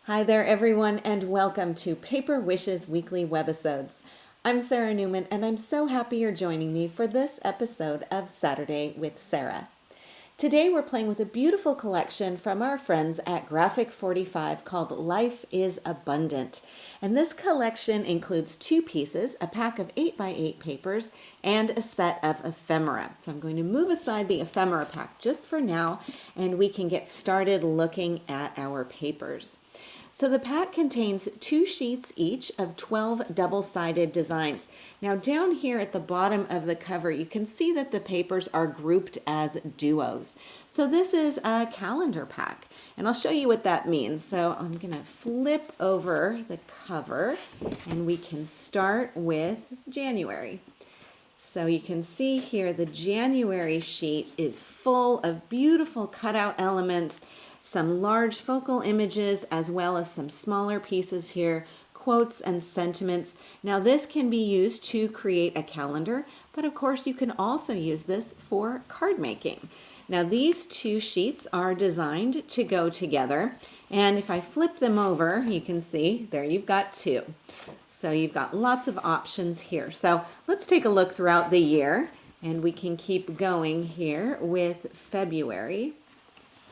Hi there, everyone, and welcome to Paper Wishes Weekly Webisodes. I'm Sarah Newman, and I'm so happy you're joining me for this episode of Saturday with Sara. Today, we're playing with a beautiful collection from our friends at Graphic 45 called Life is Abundant. And this collection includes two pieces, a pack of 8x8 papers, and a set of ephemera. So I'm going to move aside the ephemera pack just for now, and we can get started looking at our papers. So the pack contains 2 sheets each of 12 double-sided designs. Now down here at the bottom of the cover, you can see that the papers are grouped as duos. So this is a calendar pack, and I'll show you what that means. So I'm going to flip over the cover, and we can start with January. So you can see here the January sheet is full of beautiful cutout elements, some large focal images, as well as some smaller pieces here, quotes and sentiments. Now this can be used to create a calendar, but of course you can also use this for card making. Now these 2 sheets are designed to go together, and if I flip them over, you can see there you've got 2. So you've got lots of options here. So let's take a look throughout the year, and we can keep going here with February.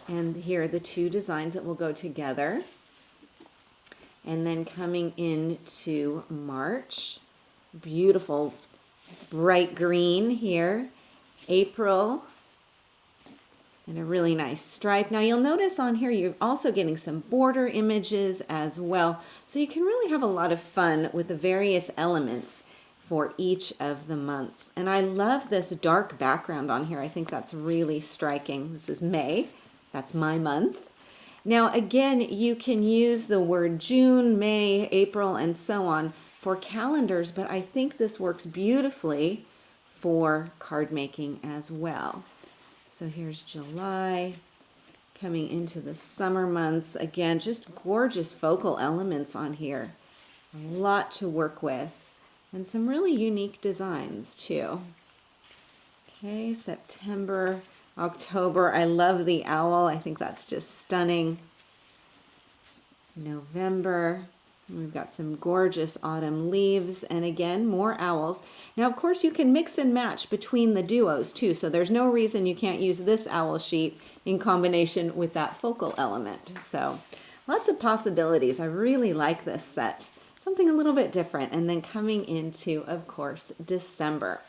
And here are the 2 designs that will go together. And then coming into March, beautiful bright green here, April, and a really nice stripe. Now you'll notice on here you're also getting some border images as well. So you can really have a lot of fun with the various elements for each of the months. And I love this dark background on here. I think that's really striking. This is May. That's my month. Now again, you can use the word June, May, April, and so on for calendars, but I think this works beautifully for card making as well. So here's July, coming into the summer months. Again, just gorgeous focal elements on here. A lot to work with, and some really unique designs too. Okay, September, October, I love the owl. I think that's just stunning. November, we've got some gorgeous autumn leaves, and again, more owls. Now, of course, you can mix and match between the duos too, so there's no reason you can't use this owl sheet in combination with that focal element. So lots of possibilities. I really like this set. Something a little bit different. And then coming into, of course, December.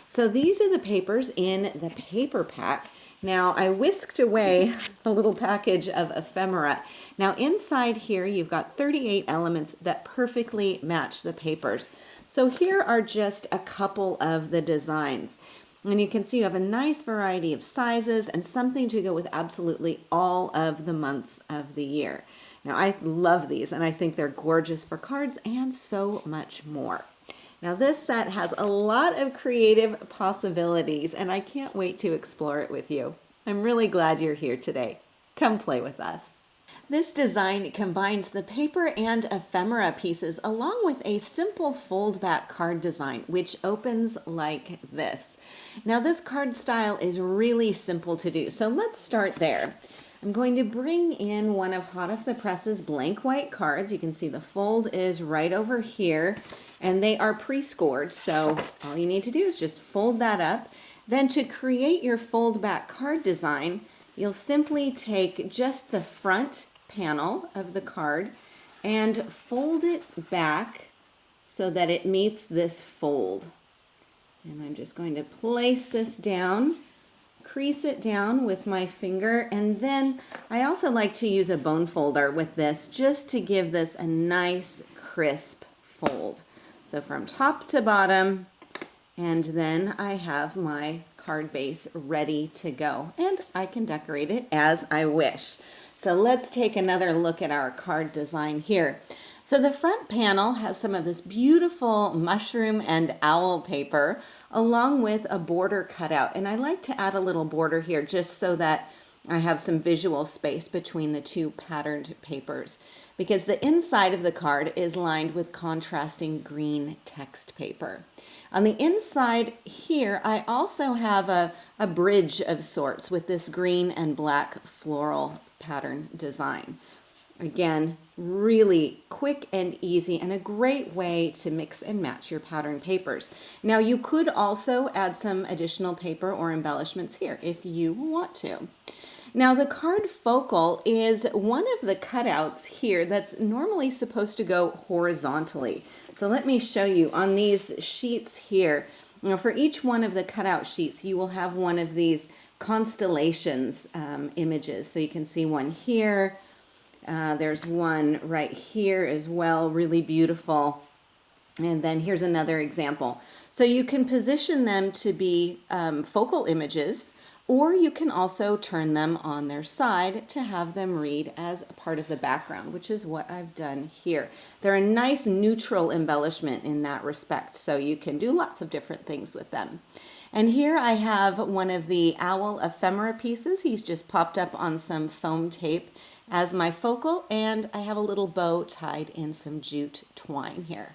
So these are the papers in the paper pack. Now I whisked away a little package of ephemera. Now inside here you've got 38 elements that perfectly match the papers. So here are just a couple of the designs. And you can see you have a nice variety of sizes and something to go with absolutely all of the months of the year. Now I love these, and I think they're gorgeous for cards and so much more. Now this set has a lot of creative possibilities, and I can't wait to explore it with you. I'm really glad you're here today. Come play with us. This design combines the paper and ephemera pieces along with a simple fold-back card design, which opens like this. Now this card style is really simple to do, so let's start there. I'm going to bring in one of Hot Off the Press's blank white cards. You can see the fold is right over here, and they are pre-scored, so all you need to do is just fold that up. Then to create your fold back card design, you'll simply take just the front panel of the card and fold it back so that it meets this fold. And I'm just going to place this down, crease it down with my finger, and then I also like to use a bone folder with this just to give this a nice crisp fold. So from top to bottom, and then I have my card base ready to go, and I can decorate it as I wish. So let's take another look at our card design here. So the front panel has some of this beautiful mushroom and owl paper along with a border cutout, and I like to add a little border here just so that I have some visual space between the 2 patterned papers, because the inside of the card is lined with contrasting green text paper. On the inside here, I also have a bridge of sorts with this green and black floral pattern design. Again, really quick and easy and a great way to mix and match your pattern papers. Now you could also add some additional paper or embellishments here if you want to. Now the card focal is one of the cutouts here that's normally supposed to go horizontally. So let me show you on these sheets here. Now for each one of the cutout sheets you will have one of these constellations images. So you can see one here. There's one right here as well, really beautiful. And then here's another example. So you can position them to be focal images, or you can also turn them on their side to have them read as a part of the background, which is what I've done here. They're a nice neutral embellishment in that respect, so you can do lots of different things with them. And here I have one of the owl ephemera pieces. He's just popped up on some foam tape as my focal, and I have a little bow tied in some jute twine here.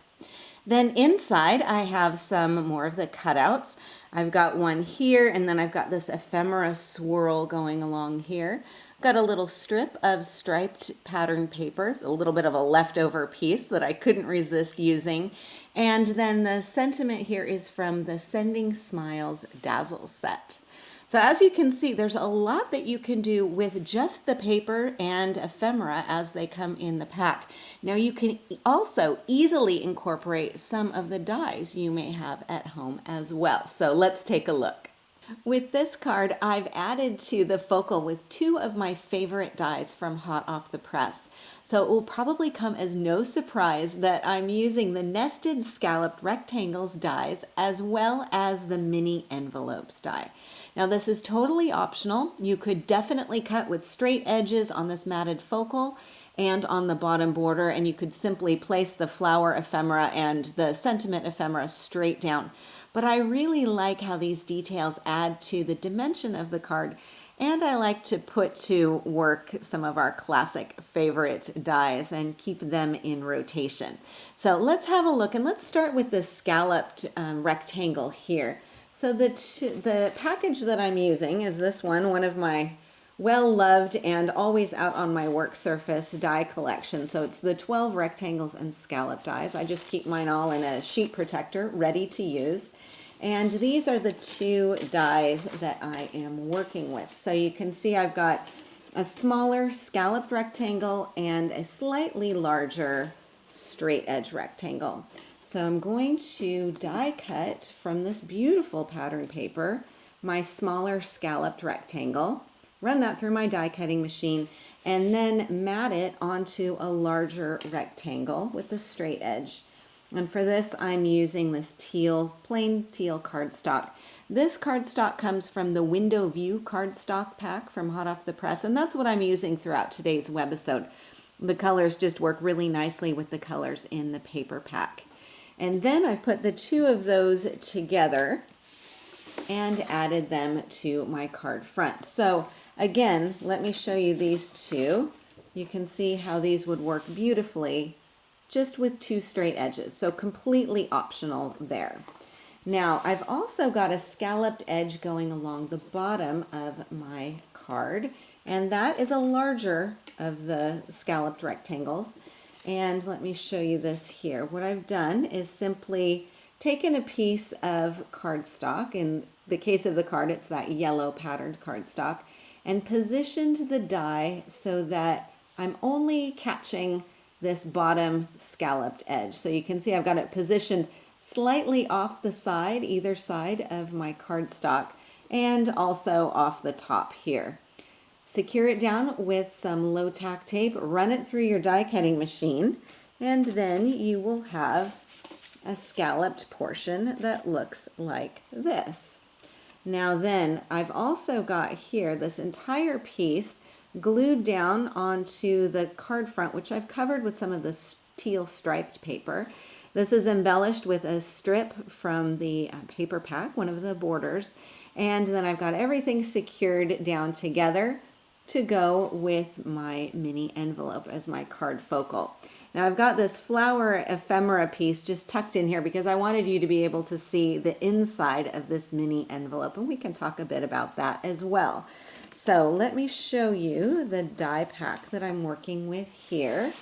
Then inside I have some more of the cutouts. I've got one here, and then I've got this ephemera swirl going along here. I've got a little strip of striped pattern papers, a little bit of a leftover piece that I couldn't resist using. And then the sentiment here is from the Sending Smiles Dazzle set. So as you can see, there's a lot that you can do with just the paper and ephemera as they come in the pack. Now you can also easily incorporate some of the dies you may have at home as well. So let's take a look. With this card, I've added to the focal with two of my favorite dies from hot off the press. So it will probably come as no surprise that I'm using the nested scalloped rectangles dies as well as the mini envelopes die. Now this is totally optional. You could definitely cut with straight edges on this matted focal and on the bottom border, and you could simply place the flower ephemera and the sentiment ephemera straight down. But I really like how these details add to the dimension of the card, and I like to put to work some of our classic favorite dies and keep them in rotation. So let's have a look, and let's start with the scalloped rectangle here. So the package that I'm using is this one of my well-loved and always out on my work surface die collection. So it's the 12 rectangles and scallop dies. I just keep mine all in a sheet protector ready to use. And these are the two dies that I am working with. So you can see I've got a smaller scalloped rectangle and a slightly larger straight edge rectangle. So I'm going to die cut from this beautiful pattern paper my smaller scalloped rectangle, run that through my die cutting machine, and then mat it onto a larger rectangle with a straight edge. And for this I'm using this plain teal cardstock. This cardstock comes from the Window View cardstock pack from hot off the press, and that's what I'm using throughout today's webisode. The colors just work really nicely with the colors in the paper pack. And then I put the two of those together and added them to my card front. So again, let me show you these two. You can see how these would work beautifully just with two straight edges. So completely optional there. Now I've also got a scalloped edge going along the bottom of my card, and that is a larger of the scalloped rectangles. And let me show you this here. What I've done is simply taken a piece of cardstock. In the case of the card, it's that yellow patterned cardstock, and positioned the die so that I'm only catching this bottom scalloped edge. So you can see I've got it positioned slightly off the side, either side of my cardstock, and also off the top here. Secure it down with some low tack tape, run it through your die cutting machine, and then you will have a scalloped portion that looks like this. Now then, I've also got here this entire piece glued down onto the card front, which I've covered with some of the teal striped paper. This is embellished with a strip from the paper pack, one of the borders, and then I've got everything secured down together to go with my mini envelope as my card focal. Now I've got this flower ephemera piece just tucked in here because I wanted you to be able to see the inside of this mini envelope, and we can talk a bit about that as well. So let me show you the die pack that I'm working with here.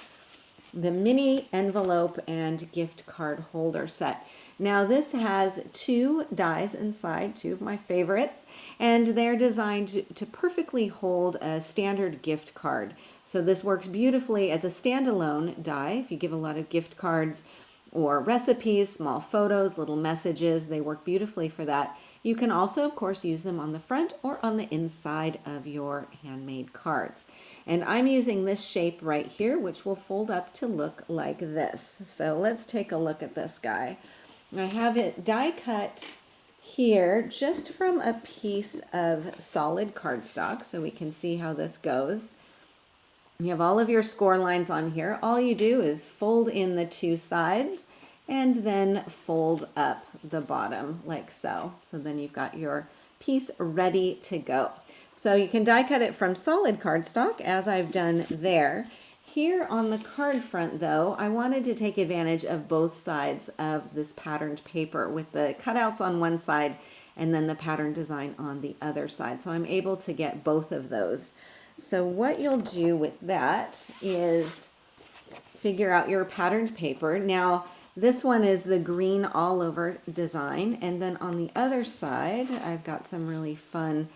The mini envelope and gift card holder set. Now this has 2 dies inside, 2 of my favorites, and they're designed to perfectly hold a standard gift card. So this works beautifully as a standalone die. If you give a lot of gift cards or recipes, small photos, little messages, they work beautifully for that. You can also, of course, use them on the front or on the inside of your handmade cards. And I'm using this shape right here, which will fold up to look like this. So let's take a look at this guy. I have it die cut here just from a piece of solid cardstock, so we can see how this goes. You have all of your score lines on here. All you do is fold in the 2 sides and then fold up the bottom like so. So then you've got your piece ready to go. So you can die cut it from solid cardstock, as I've done there. Here on the card front, though, I wanted to take advantage of both sides of this patterned paper with the cutouts on one side and then the pattern design on the other side. So I'm able to get both of those. So what you'll do with that is figure out your patterned paper. Now, this one is the green all over design, and then on the other side, I've got some really fun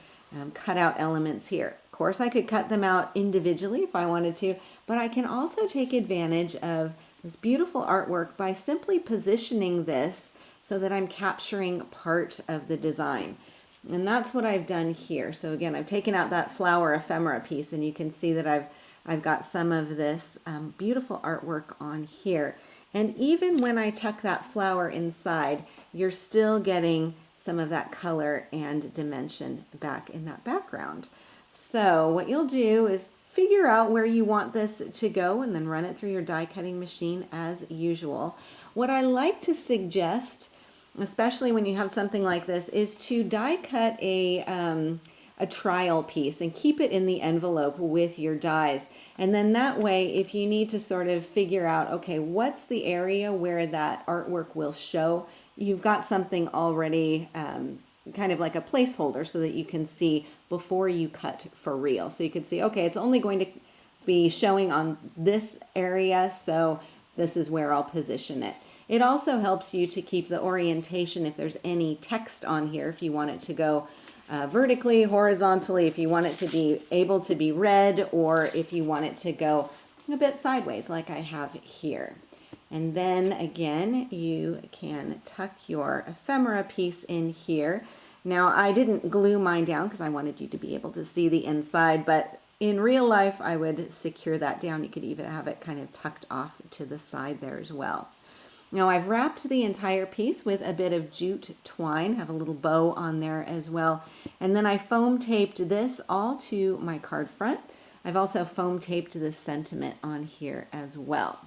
cutout elements here. Of course, I could cut them out individually if I wanted to, but I can also take advantage of this beautiful artwork by simply positioning this so that I'm capturing part of the design. And that's what I've done here. So again, I've taken out that flower ephemera piece, and you can see that I've got some of this beautiful artwork on here. And even when I tuck that flower inside, you're still getting some of that color and dimension back in that background. So what you'll do is figure out where you want this to go and then run it through your die cutting machine as usual. What I like to suggest, especially when you have something like this, is to die cut a trial piece and keep it in the envelope with your dies. And then that way, if you need to sort of figure out, okay, what's the area where that artwork will show, you've got something already kind of like a placeholder so that you can see before you cut for real. So you can see, okay, it's only going to be showing on this area, so this is where I'll position it. It also helps you to keep the orientation if there's any text on here, if you want it to go vertically, horizontally, if you want it to be able to be read, or if you want it to go a bit sideways like I have here. And then again, you can tuck your ephemera piece in here. Now, I didn't glue mine down because I wanted you to be able to see the inside, but in real life, I would secure that down. You could even have it kind of tucked off to the side there as well. Now, I've wrapped the entire piece with a bit of jute twine, have a little bow on there as well. And then I foam taped this all to my card front. I've also foam taped the sentiment on here as well.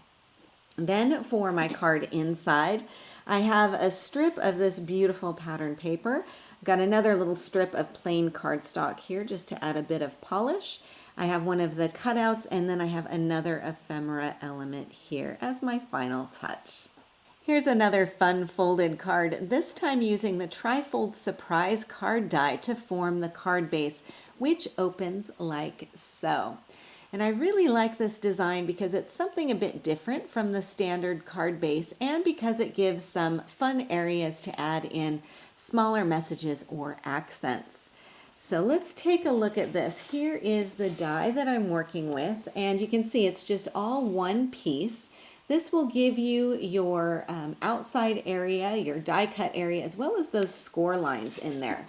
Then for my card inside, I have a strip of this beautiful pattern paper. I've got another little strip of plain cardstock here just to add a bit of polish. I have one of the cutouts, and then I have another ephemera element here as my final touch. Here's another fun folded card, this time using the Trifold Surprise card die to form the card base, which opens like so. And I really like this design because it's something a bit different from the standard card base, and because it gives some fun areas to add in smaller messages or accents. So let's take a look at this. Here is the die that I'm working with, and you can see it's just all one piece. This will give you your outside area, your die cut area, as well as those score lines in there.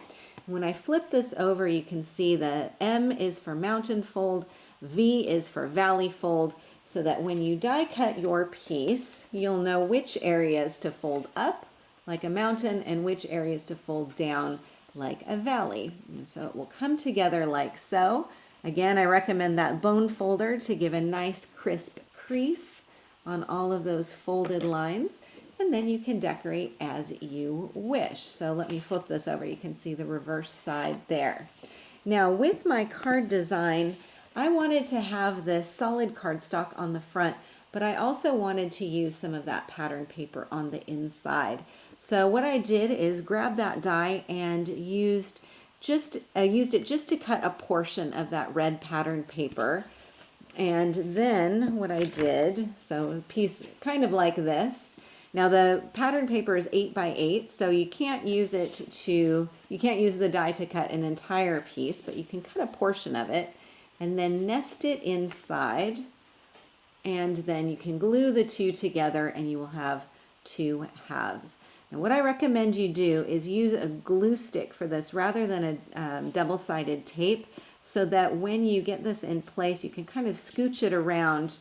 When I flip this over, you can see the M is for mountain fold, V is for valley fold, so that when you die cut your piece, you'll know which areas to fold up like a mountain and which areas to fold down like a valley. And so it will come together like so. Again, I recommend that bone folder to give a nice crisp crease on all of those folded lines, and then you can decorate as you wish. So let me flip this over. You can see the reverse side there. Now with my card design, I wanted to have this solid cardstock on the front, but I also wanted to use some of that pattern paper on the inside. So what I did is grab that die and used used it just to cut a portion of that red pattern paper. And then what I did, so a piece kind of like this. Now the pattern paper is 8x8, so you can't use the die to cut an entire piece, but you can cut a portion of it and then nest it inside, and then you can glue the two together and you will have two halves. And what I recommend you do is use a glue stick for this rather than a double-sided tape, so that when you get this in place, you can kind of scooch it around,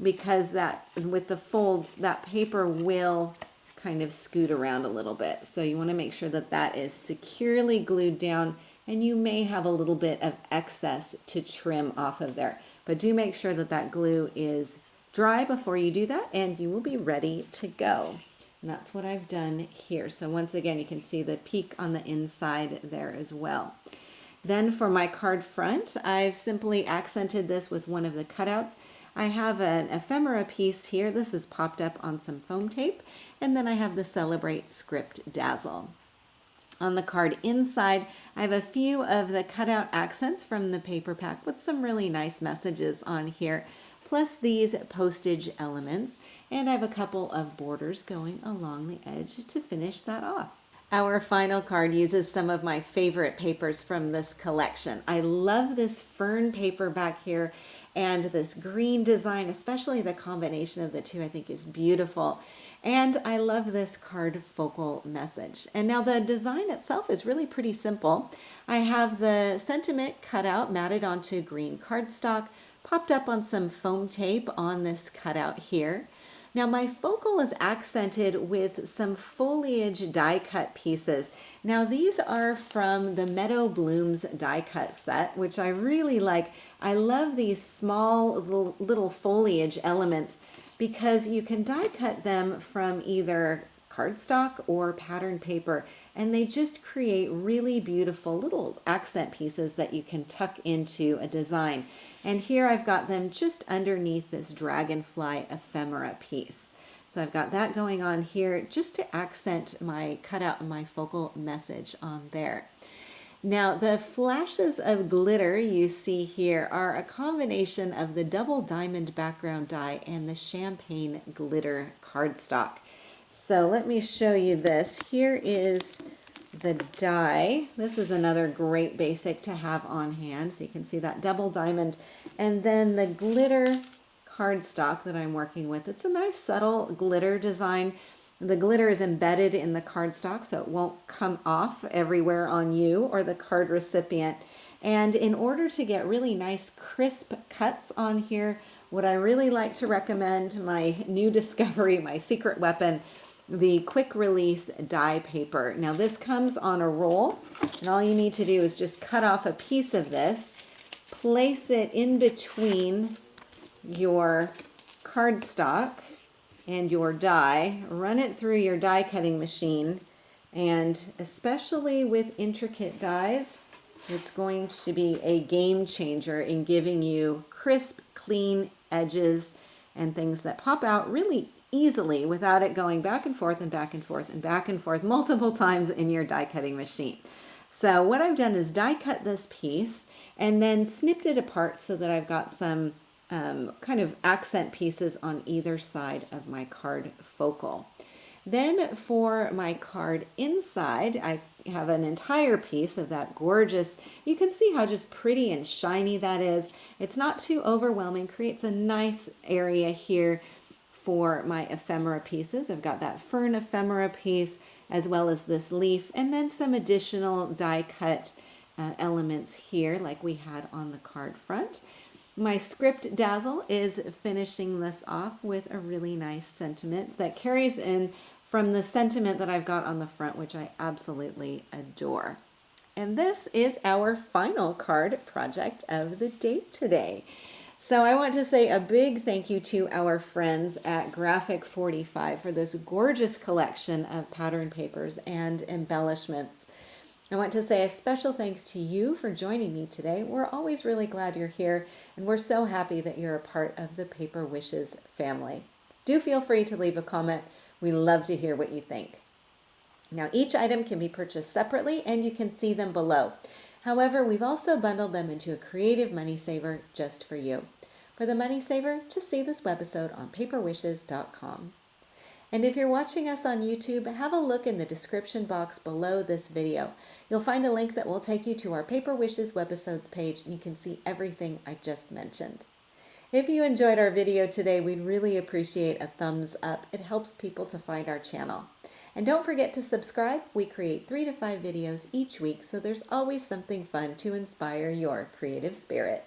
because that with the folds, that paper will kind of scoot around a little bit. So you want to make sure that that is securely glued down, and you may have a little bit of excess to trim off of there. But do make sure that that glue is dry before you do that, and you will be ready to go. And that's what I've done here. So once again, you can see the peak on the inside there as well. Then for my card front, I've simply accented this with one of the cutouts. I have an ephemera piece here. This is popped up on some foam tape. And then I have the Celebrate Script Dazzle. On the card inside, I have a few of the cutout accents from the paper pack with some really nice messages on here, plus these postage elements. And I have a couple of borders going along the edge to finish that off. Our final card uses some of my favorite papers from this collection. I love this fern paper back here and this green design, especially the combination of the two, I think is beautiful. And I love this card focal message. And now the design itself is really pretty simple. I have the sentiment cut out, matted onto green cardstock, popped up on some foam tape on this cutout here. Now my focal is accented with some foliage die cut pieces. Now these are from the Meadow Blooms die cut set, which I really like. I love these small little foliage elements because you can die cut them from either cardstock or pattern paper, and they just create really beautiful little accent pieces that you can tuck into a design. And here I've got them just underneath this dragonfly ephemera piece. So I've got that going on here just to accent my cutout and my focal message on there. Now the flashes of glitter you see here are a combination of the double diamond background die and the champagne glitter cardstock. So let me show you this. Here is the die. This is another great basic to have on hand. So you can see that double diamond. And then the glitter cardstock that I'm working with. It's a nice subtle glitter design. The glitter is embedded in the cardstock so it won't come off everywhere on you or the card recipient. And in order to get really nice crisp cuts on here, what I really like to recommend, my new discovery, my secret weapon, the quick release die paper. Now this comes on a roll, and all you need to do is just cut off a piece of this, place it in between your cardstock and your die, run it through your die cutting machine, and especially with intricate dies, it's going to be a game changer in giving you crisp, clean edges and things that pop out really easily without it going back and forth and back and forth and back and forth multiple times in your die cutting machine. So what I've done is die cut this piece and then snipped it apart so that I've got some kind of accent pieces on either side of my card focal. Then for my card inside, I have an entire piece of that gorgeous, you can see how just pretty and shiny that is. It's not too overwhelming, creates a nice area here for my ephemera pieces. I've got that fern ephemera piece as well as this leaf, and then some additional die cut elements here like we had on the card front. My script dazzle is finishing this off with a really nice sentiment that carries in from the sentiment that I've got on the front, which I absolutely adore. And this is our final card project of the day today. So I want to say a big thank you to our friends at Graphic 45 for this gorgeous collection of pattern papers and embellishments. I want to say a special thanks to you for joining me today. We're always really glad you're here, and we're so happy that you're a part of the Paper Wishes family. Do feel free to leave a comment. We love to hear what you think. Now, each item can be purchased separately and you can see them below. However, we've also bundled them into a creative money saver just for you. For the money saver, just see this webisode on paperwishes.com. And if you're watching us on YouTube, have a look in the description box below this video. You'll find a link that will take you to our Paper Wishes webisodes page and you can see everything I just mentioned. If you enjoyed our video today, we'd really appreciate a thumbs up. It helps people to find our channel. And don't forget to subscribe. We create 3 to 5 videos each week, so there's always something fun to inspire your creative spirit.